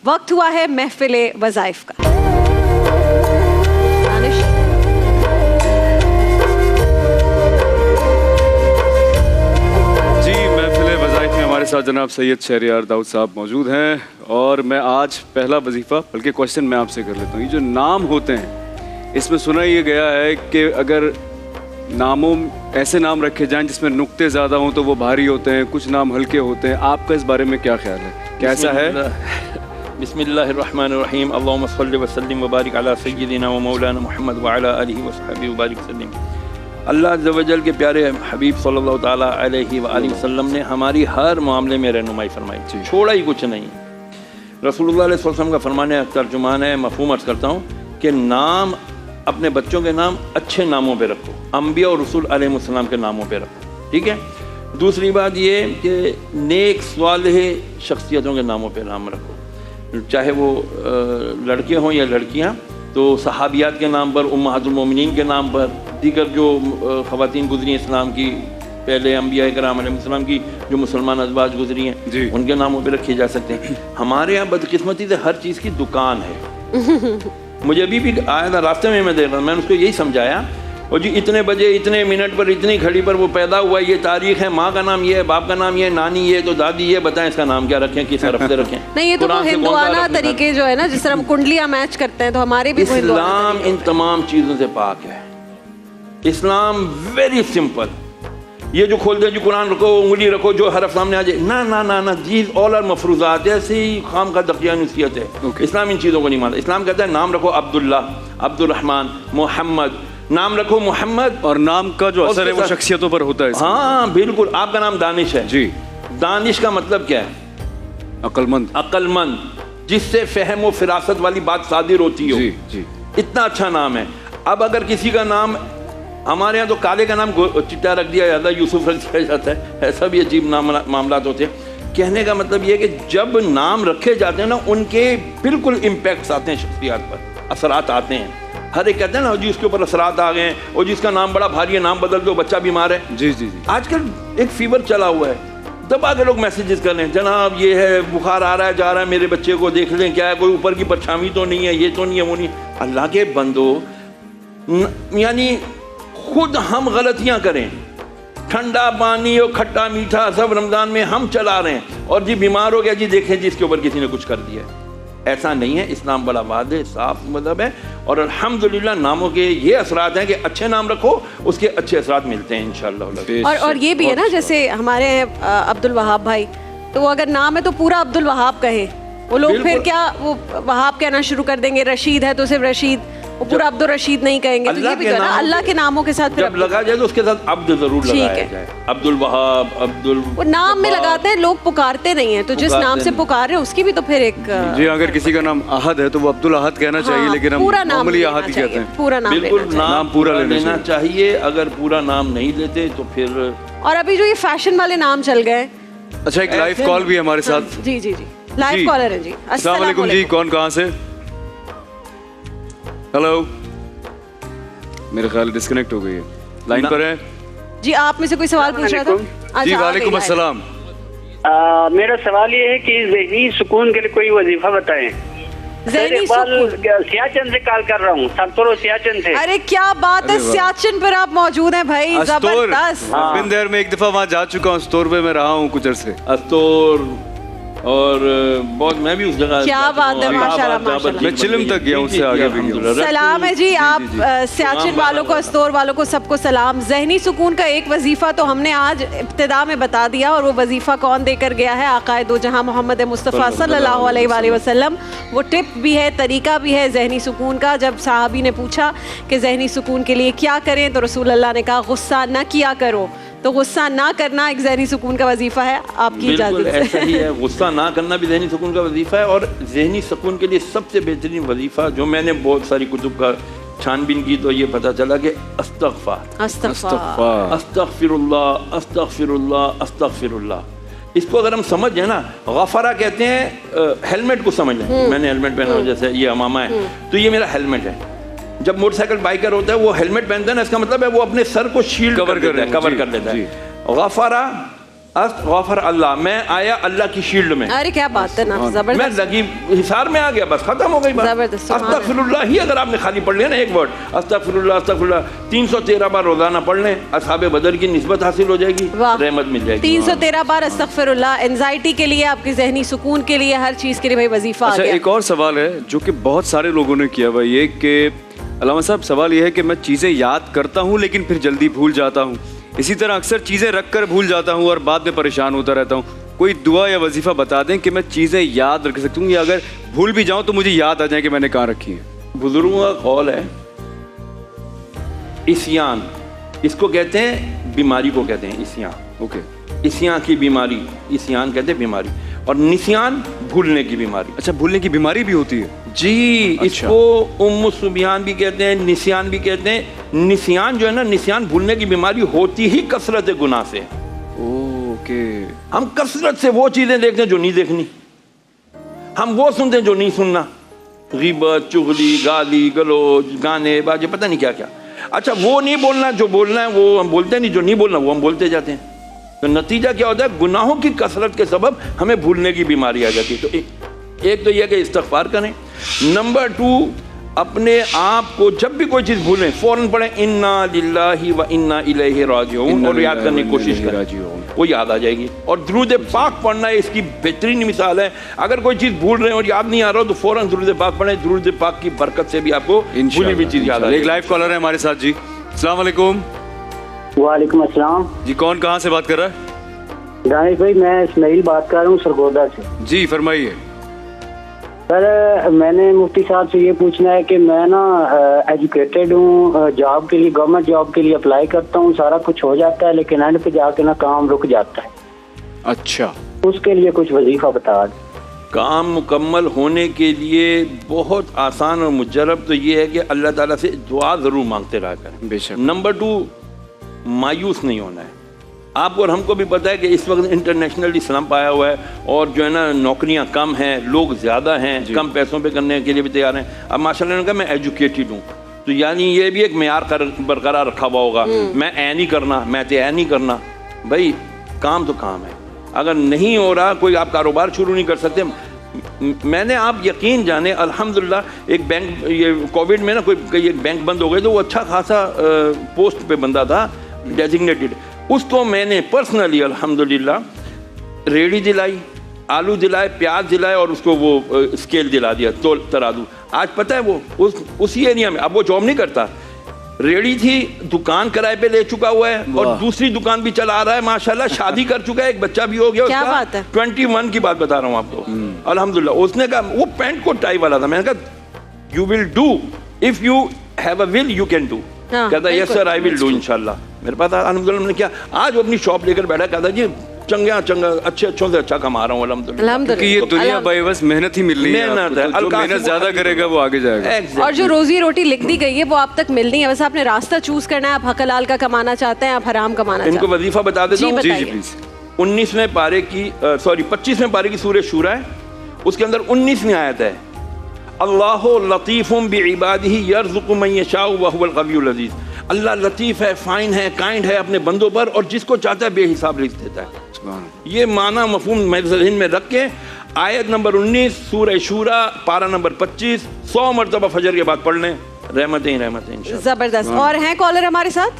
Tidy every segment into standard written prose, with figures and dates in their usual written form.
وقت ہوا ہے محفل وظائف کا. ہمارے ساتھ جناب سید شہریار داؤد صاحب موجود ہیں اور میں آج پہلا وظیفہ بلکہ کوشچن میں آپ سے کر لیتا ہوں. یہ جو نام ہوتے ہیں اس میں سنا یہ گیا ہے کہ اگر ناموں ایسے نام رکھے جائیں جس میں نقطے زیادہ ہوں تو وہ بھاری ہوتے ہیں, کچھ نام ہلکے ہوتے ہیں. آپ کا اس بارے میں کیا خیال ہے, کیا ایسا ہے؟ بسم اللہ الرحمن الرحیم. اللہم صلی وسلم وبارک علی سیدنا و مولانا محمد وعلی آلہ وصحبہ وبارک وسلم. اللہ عز و جل کے پیارے حبیب صلی اللہ تعالیٰ علیہ وآلہ وسلم نے ہماری ہر معاملے میں رہنمائی فرمائی, چھوڑا ہی کچھ نہیں. رسول اللہ علیہ وسلم کا فرمان ہے, ترجمان ہے, مفہوم عرض کرتا ہوں کہ نام اپنے بچوں کے نام اچھے ناموں پہ رکھو, انبیاء اور رسول علیہ السلام کے ناموں پہ رکھو, ٹھیک ہے. دوسری بات یہ کہ نیک صالح شخصیتوں کے ناموں پہ نام رکھو, چاہے وہ لڑکے ہوں یا لڑکیاں. تو صحابیات کے نام پر, امہات المومنین کے نام پر, دیگر جو خواتین گزری ہیں اسلام کی, پہلے انبیاء کرام علیہ السلام کی جو مسلمان ازواج گزری ہیں ان کے ناموں پہ رکھے جا سکتے ہیں. ہمارے یہاں بدقسمتی سے ہر چیز کی دکان ہے. مجھے ابھی بھی آیا تھا راستے میں دیکھ رہا ہوں, میں نے اس کو یہی سمجھایا, اور جی اتنے بجے اتنے منٹ پر اتنی گھڑی پر وہ پیدا ہوا, یہ تاریخ ہے, ماں کا نام یہ ہے, باپ کا نام یہ ہے, نانی یہ تو دادی یہ, بتائیں اس کا نام کیا رکھیں, کس حرف سے رکھیں. نہیں یہ تو ہندوانہ طریقے جو ہے نا, جس طرح ہم کنڈلیاں میچ کرتے ہیں, تو ہمارے بھی اسلام ان تمام چیزوں سے پاک ہے. Islam very simple. یہ جو کھول دیں جو قرآن رکھو, انگلی رکھو, جو حرف سامنے آ جائے, نہ دیز آل آر مفروضات, ایسی خام کا دقیہ نصیحت ہے. اسلام ان چیزوں کو نہیں مانتا. اسلام کہتا ہے نام رکھو عبداللہ, عبد الرحمن, محمد, نام رکھو محمد, اور نام کا جو اثر ہے وہ شخصیتوں پر ہوتا ہے. ہاں بالکل. آپ کا نام دانش ہے جی, دانش کا مطلب کیا ہے؟ عقل مند. عقل مند, جس سے فہم و فراست والی بات صادر ہوتی ہو. جی اتنا اچھا نام ہے. اب اگر کسی کا نام, ہمارے یہاں تو کالے کا نام چٹا رکھ دیا جاتا ہے, یوسف رکھ دیا جاتا ہے, ایسا بھی عجیب معاملات ہوتے ہیں. کہنے کا مطلب یہ ہے کہ جب نام رکھے جاتے ہیں نا, ان کے بالکل امپیکٹس آتے ہیں شخصیات پر, اثرات آتے ہیں. ہر ایک کہتے ہیں نا جی اس کے اوپر اثرات آ گئے ہیں, اور جس کا نام بڑا بھاری ہے نام بدل دو, بچہ بیمار ہے. جی. آج کل ایک فیور چلا ہوا ہے, دبا کے لوگ میسیجز کر رہے ہیں, جناب یہ ہے, بخار آ رہا ہے جا رہا ہے, میرے بچے کو دیکھ لیں, کیا ہے, کوئی اوپر کی پرچھاوی تو نہیں ہے, یہ تو نہیں ہے, وہ نہیں. اللہ کے بندو, یعنی خود ہم غلطیاں کریں, ٹھنڈا پانی اور کھٹا میٹھا سب رمضان میں ہم چلا رہے ہیں, اور جی بیمار ہو گیا, جی دیکھیں جی اس کے اوپر کسی نے کچھ کر دیا. ایسا نہیں ہے. اسلام بڑا واضح صاف مذہب ہے, اور الحمدللہ ناموں کے یہ اثرات ہیں کہ اچھے نام رکھو, اس کے اچھے اثرات ملتے ہیں انشاءاللہ. اور یہ بھی ہے نا, جیسے ہمارے عبد الوہاب بھائی, تو وہ اگر نام ہے تو پورا عبد الوہاب کہے, وہ لوگ پھر کیا وہ وہاب کہنا شروع کر دیں گے. رشید ہے تو صرف رشید, وہ پورا عبد الرشید نہیں کہیں گے. تو یہ بھی ہے نا, اللہ کے ناموں کے ساتھ جب لگا جائے تو اس کے ساتھ عبد ضرور لگایا جائے. عبد الوہاب, وہ نام میں لگاتے ہیں لوگ, پکارتے نہیں ہیں. تو جس نام سے پکار رہے ہیں اس کی بھی تو پھر ایک, جی اگر کسی کا نام احد ہے تو وہ عبد الاحد کہنا چاہیے, لیکن ہم نارملی احد ہی کہتے ہیں. پورا نام بالکل نام پورا لینا چاہیے. اگر پورا نام نہیں لیتے تو پھر, اور ابھی جو یہ فیشن والے نام چل گئے. اچھا ایک لائیو کال بھی ہمارے ساتھ. جی لائیو کالر ہے. جی السلام علیکم. جی کون کہاں سے؟ ہیلو, میرے خیال ڈسکنیکٹ ہو گئی ہے, لائن پر ہے. جی آپ میں سے کوئی سوال پوچھ رہا تھا؟ جی وعلیکم السلام. میرا سوال یہ ہے کہ ذہنی سکون کے لیے کوئی وظیفہ بتائیں. ذہنی سکون. سیاچن سے کال کر رہا ہوں, سنتورو سیاچن سے. ارے کیا بات ہے, سیاچن پر آپ موجود ہیں بھائی, زبردست. بن دیر میں ایک دفعہ وہاں جا چکا ہوں, استور پہ میں رہا ہوں کچھ عرصے. استور, اور بہت میں بھی اس جگہ. کیا بات ہے, ماشاءاللہ. میں چلم تک گیا ہوں, اس سے آگے بھی گیا. سلام ہے جی آپ سیاچن والوں کو, استور والوں کو, سب کو سلام. ذہنی سکون کا ایک وظیفہ تو ہم نے آج ابتدا میں بتا دیا, اور وہ وظیفہ کون دے کر گیا ہے؟ آقا دو جہاں محمد مصطفیٰ صلی اللہ علیہ وآلہ وسلم. وہ ٹپ بھی ہے, طریقہ بھی ہے ذہنی سکون کا. جب صحابی نے پوچھا کہ ذہنی سکون کے لیے کیا کریں, تو رسول اللہ نے کہا غصہ نہ کیا کرو. تو غصہ نہ کرنا ایک ذہنی سکون کا وظیفہ ہے. آپ کی اجازت سے. ایسا ہی ہے, غصہ نہ کرنا بھی ذہنی سکون کا وظیفہ ہے. اور ذہنی سکون کے لیے سب سے بہترین وظیفہ جو میں نے بہت ساری کتب کا چھان بین کی تو یہ پتہ چلا کہ استغفر اللہ. اس کو اگر ہم سمجھ جائیں نا, غفرہ کہتے ہیں ہیلمٹ کو سمجھ لیں. میں نے ہیلمٹ پہنا, جیسے یہ امامہ ہے تو یہ میرا ہیلمٹ ہے. جب موٹر سائیکل بائکر ہوتا ہے وہ ہیلمٹ پہنتا ہے نا, اس کا مطلب ہے وہ اپنے سر کو شیلڈ کور کر لیتا ہے. غفرہ अस्तगफर अल्लाह, मैं आया अल्लाह की शील्ड में, अरे क्या बात है ना, मैं जबरदस्त लगी हिसार में आ गया, बस खत्म हो गई बात। जबरदस्त, सुभान अल्लाह। अस्तगफिरुल्लाह ही अगर आपने खाली पढ़ लिया ना एक वर्ड, अस्तगफिरुल्लाह अस्तगफिरुल्लाह 313 बार रोजाना पढ़ लें, असहाबे बदर की निस्बत हासिल हो जाएगी, वाह। रहमत मिल जाएगी। 313 बार अस्तगफिरुल्लाह, एंजाइटी के लिए, आपकी जहनी सुकून के लिए, हर चीज के लिए भाई वजीफा आ अच्छा, गया। एक और सवाल है जो कि बहुत सारे लोगों ने किया हुआ, ये कि अल्लामा साहब सवाल ये है कि मैं चीज़ें याद करता हूँ लेकिन फिर जल्दी भूल जाता हूँ, इसी तरह अक्सर चीज़ें रख कर भूल जाता हूँ और बाद में परेशान होता रहता हूँ। कोई दुआ या वजीफा बता दें कि मैं चीज़ें याद रख सकता हूँ, या अगर भूल भी जाऊँ तो मुझे याद आ जाए कि मैंने कहाँ रखी है। बुजुर्गों का कौल है, इस्यान इसको कहते हैं, बीमारी को कहते हैं इस्यान। ओके, इस्यान की बीमारी, इस्यान कहते हैं बीमारी, और निस्यान भूलने की बीमारी। अच्छा, भूलने की बीमारी भी होती है जी, अच्छा। इसको उम्म सुबियान भी कहते हैं, निस्यान भी कहते हैं। निस्यान जो है ना, निस्यान भूलने की बीमारी होती ही कसरत गुनाह से। ओके, हम कसरत से वो चीजें देखते हैं जो नहीं देखनी, हम वो सुनते हैं जो नहीं सुनना, ग़ीबत, चुगली, गाली गलौज, गाने बाजे, पता नहीं क्या क्या। अच्छा, वो नहीं बोलना जो बोलना है वो हम बोलते नहीं, जो नहीं बोलना वो हम बोलते जाते हैं। तो नतीजा क्या होता है, गुनाहों की कसरत के सबब हमें भूलने की बीमारी आ जाती है। तो एक तो यह कि इस्तग़फ़ार करें। नंबर 2, अपने आप को जब भी कोई चीज़ भूलें फौरन पढ़ें इन्ना लिल्लाहि व इन्ना इलैहि राजिऊन, और याद करने की कोशिश करें, वो याद आ जाएगी। और दुरूद पाक पढ़ना है, इसकी बेहतरीन मिसाल है। अगर कोई चीज़ भूल रहे हैं और याद नहीं आ रहा हो तो फौरन दुरूद पाक पढ़ें, दुरूद पाक की बरकत से भी आपको भूली हुई चीज़ याद आ जाएगी। एक लाइव कॉलर है हमारे साथ जी। अस्सलाम वालेकुम। वालेकुम अस्सलाम जी, कौन कहाँ से बात कर रहा है? दानिश भाई, मैं इस्माइल बात कर रहा हूँ सरगोदा से। जी फरमाइए। सर, मैंने मुफ्ती साहब से ये पूछना है कि मैं ना एजुकेटेड हूँ, जॉब के लिए, गवर्नमेंट जॉब के लिए अप्लाई करता हूँ, सारा कुछ हो जाता है, लेकिन एंड पे जाके ना काम रुक जाता है। अच्छा, उसके लिए कुछ वजीफा बता दें। काम मुकम्मल होने के लिए बहुत आसान और मुजरब तो ये है कि अल्लाह ताला से दुआ ज़रूर मांगते रहा करें। बेशक। नंबर 2, मायूस नहीं होना है। आपको और हमको भी पता है कि इस वक्त इंटरनेशनली स्लम्प आया हुआ है, और जो है ना नौकरियां कम हैं, लोग ज़्यादा हैं, कम पैसों पे करने के लिए भी तैयार हैं। अब माशाल्लाह ने कहा मैं एजुकेटेड हूँ, तो यानी ये भी एक मेयार बरकरार रखा हुआ होगा, मैं ऐ नहीं करना, मैं तो ऐ नहीं करना। भाई काम तो काम है, अगर नहीं हो रहा, कोई आप कारोबार शुरू नहीं कर सकते। मैंने, आप यकीन जाने, अल्हम्दुलिल्लाह एक बैंक, ये कोविड में ना कोई एक बैंक बंद हो गए, तो वो अच्छा खासा पोस्ट पे बंदा था, डेजिग्नेटेड, उसको मैंने पर्सनली अल्हम्दुलिल्लाह रेडी दिलाई, आलू दिलाए, प्याज दिलाए, और उसको वो स्केल दिला दिया, तो तराजू। आज पता है वो उसी एरिया में, अब वो जॉब नहीं करता, रेडी थी, दुकान किराए पे ले चुका हुआ है, और दूसरी दुकान भी चला रहा है माशाल्लाह, शादी कर चुका है, एक बच्चा भी हो गया क्या उसका। बात है? 21 की बात बता रहा हूँ आपको, अल्हम्दुलिल्लाह। उसने कहा, वो पैंट को टाई वाला था, मैंने कहा you will do, if you have a will you can do. कहता yes sir I will do इंशाल्लाह। मेरे पास अल्हम्दुलिल्लाह, मैंने क्या, आज वो अपनी शॉप लेकर बैठा, कहता जी चंगा अच्छों से अच्छा कमा रहा हूँ अल्हम्दुलिल्लाह। क्योंकि ये दुनिया भाई बस मेहनत ही मिल रही है, मेहनत है, जो मेहनत ज्यादा करेगा वो आगे जाएगा। और जो रोजी रोटी लिख दी गई है वो आप तक मिलनी है, बस आपने रास्ता चूज करना है। आप हक हलाल का कमाना चाहते हैं, आप हराम कमाना चाहते इनको हैं। वजीफा बता देता हूँ। जी, जी प्लीज। 25वें पारे की सूरह शूरा है, उसके अंदर 19वीं आयत है, अल्लाहु लतीफुम बिइबादिही यर्ज़ुक़ु मन यशाउ व हुवल क़वियुल अज़ीज़। अल्लाह लतीफ़ है, फाइन है, काइंड है अपने बंदों पर, और जिसको चाहता है बेहिसाब रिज़्क़ देता है। ये माना मफ़हूम मेरे ज़हन में रख के आयत नंबर 19 सूरह शूरा पारा नंबर 25 100 मरतबा फजर के बाद पढ़ लें, रहमतें इंशाअल्लाह। जबरदस्त। और हैं कॉलर हमारे साथ?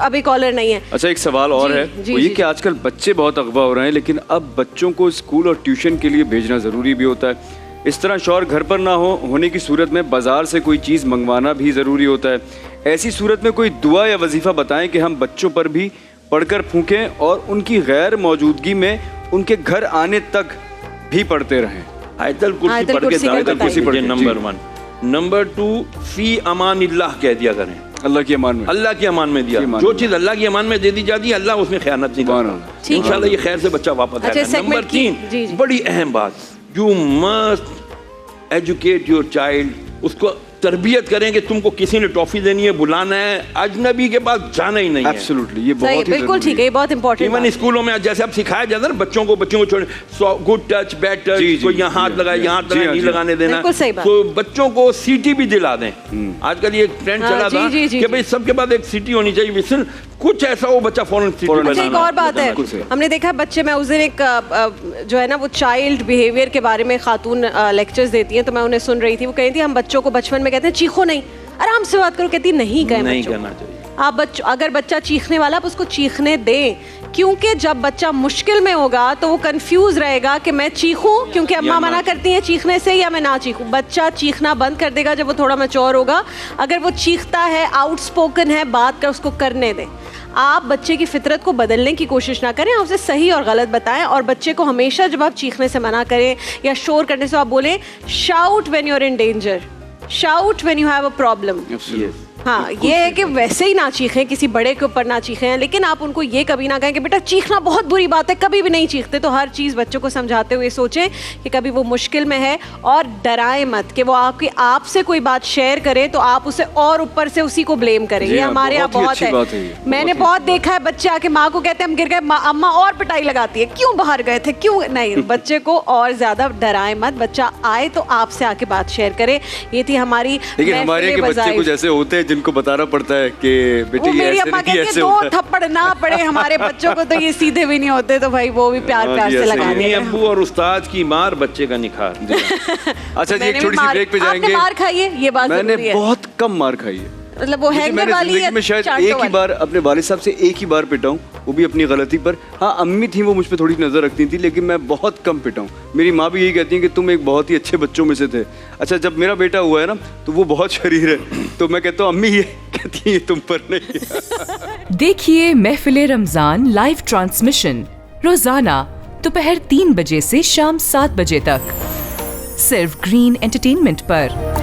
अभी कॉलर नहीं है। अच्छा, एक सवाल और है, वो ये कि आजकल बच्चे बहुत अगवा हो रहे हैं, लेकिन अब बच्चों को स्कूल और ट्यूशन के लिए भेजना ज़रूरी भी होता है। इस तरह शौहर घर पर ना होने की सूरत में बाज़ार से कोई चीज़ मंगवाना भी ज़रूरी होता है। ऐसी सूरत में कोई दुआ या वजीफ़ा बताएं कि हम बच्चों पर भी पढ़कर फूकें और उनकी गैर मौजूदगी में उनके घर आने तक भी पढ़ते रहें। आयतल कुर्सी पढ़ के नंबर 1। नंबर 2, फी अमानिल्लाह कह दिया करें, अल्लाह की अमान में। अल्लाह की अमान में दिया, जो चीज़ अल्लाह की अमान में दे दी जाती है, अल्लाह उसमें खयानत नहीं करता, इंशाल्लाह ये खैर से बच्चा वापस आएगा। नंबर 3, बड़ी अहम बात, you must educate your child, उसको तरबियत करें कि तुमको किसी ने टॉफी देनी है, बुलाना है, अजनबी के पास जाना ही नहीं है। एब्सोल्युटली, ये बहुत ही बिल्कुल ठीक है, ये बहुत इंपॉर्टेंट। इवन स्कूलों में जैसे अब सिखाया जाता है ना बच्चों को छोड़े, गुड टच, बैड टच, कोई यहाँ हाथ लगाए, यहाँ हाथ लगाए, नहीं लगाने देना, तो बच्चों को सीटी भी दिला दें। आजकल ये ट्रेंड चला था कि भाई सबके बाद एक सीटी होनी चाहिए, विसल कुछ ऐसा वो बच्चा फौरन फौरन बनाना। अच्छा, एक और बात है, बिल्कुल सही। हमने देखा है बच्चे में उस दिन एक जो है ना वो चाइल्ड बिहेवियर के बारे में खातून लेक्चर्स देती हैं, तो मैं उन्हें सुन रही थी, वो कह रही थी हम बच्चों को बचपन में कहते हैं चीखो नहीं, आराम से बात करो, कहती नहीं कहें नहीं बच्चों करना को। चाहिए। आप अगर बच्चा चीखने वाला, आप उसको चीखने दें, क्योंकि जब बच्चा मुश्किल में होगा तो वो कंफ्यूज रहेगा कि मैं चीखूं क्योंकि अम्मा मना करती हैं चीखने से, या मैं ना चीखूं। बच्चा चीखना बंद कर देगा जब वो थोड़ा मैच्योर होगा। अगर वो चीखता है, आउटस्पोकन है, बात कर, उसको करने दें। आप बच्चे की फितरत को बदलने की कोशिश ना करें, उसे सही और गलत बताएं। और बच्चे को हमेशा जब आप चीखने से मना करें या शोर करने से आप बोलें, shout when you are in danger, shout when you have a problem. हाँ, ये है कि वैसे ही ना चीखें, किसी बड़े के ऊपर ना चीखें, लेकिन आप उनको ये कभी ना कहें कि बेटा चीखना बहुत बुरी बात है, कभी भी नहीं चीखते। तो हर चीज़ बच्चों को समझाते हुए सोचें कि कभी वो मुश्किल में है, और डराएं मत कि वो आपसे कोई बात शेयर करे तो आप उसे और ऊपर से उसी को ब्लेम करें। ये हमारे यहाँ बहुत है। मैंने बहुत देखा है बच्चे आके माँ को कहते हैं हम गिर गए, अम्मा और पिटाई लगाती है, क्यों बाहर गए थे, क्यों नहीं। बच्चे को और ज्यादा डराएं मत, बच्चा आए तो आपसे आके बात शेयर करे। ये थी हमारी। लेकिन हमारे के बच्चे कुछ ऐसे होते हैं जिनको बताना पड़ता है कि बेटे ये ऐसे नहीं, ऐसे होता है। दो थप्पड़ ना पड़े हमारे बच्चों को, तो ये सीधे भी नहीं होते, तो भाई वो भी प्यार प्यार से लगा मम्मी अब्बू और उस्ताद की मार, बच्चे का निखार। अच्छा जी, एक छोटी सी ब्रेक पे जाएंगे। मार खाई है, ये बात मैंने जरूरी है। बहुत कम मार खाई है, मतलब वो हैंगर वाली जिंदगी में शायद एक ही बार अपने वालिद साहब से एक ही बार पिटा हूँ, वो भी अपनी गलती पर। हाँ, अम्मी थी वो मुझ पे थोड़ी नजर रखती थी, लेकिन मैं बहुत कम पिटा हूँ। मेरी माँ भी यही कहती है कि तुम एक बहुत ही अच्छे बच्चों में से थे। अच्छा, जब मेरा बेटा हुआ है ना तो वो बहुत शरीर है, तो मैं कहता हूँ अम्मी, ये कहती है तुम पर नहीं। देखिए महफिल रमजान लाइव ट्रांसमिशन रोजाना दोपहर 3 बजे से शाम 7 बजे तक, सिर्फ ग्रीन एंटरटेनमेंट पर।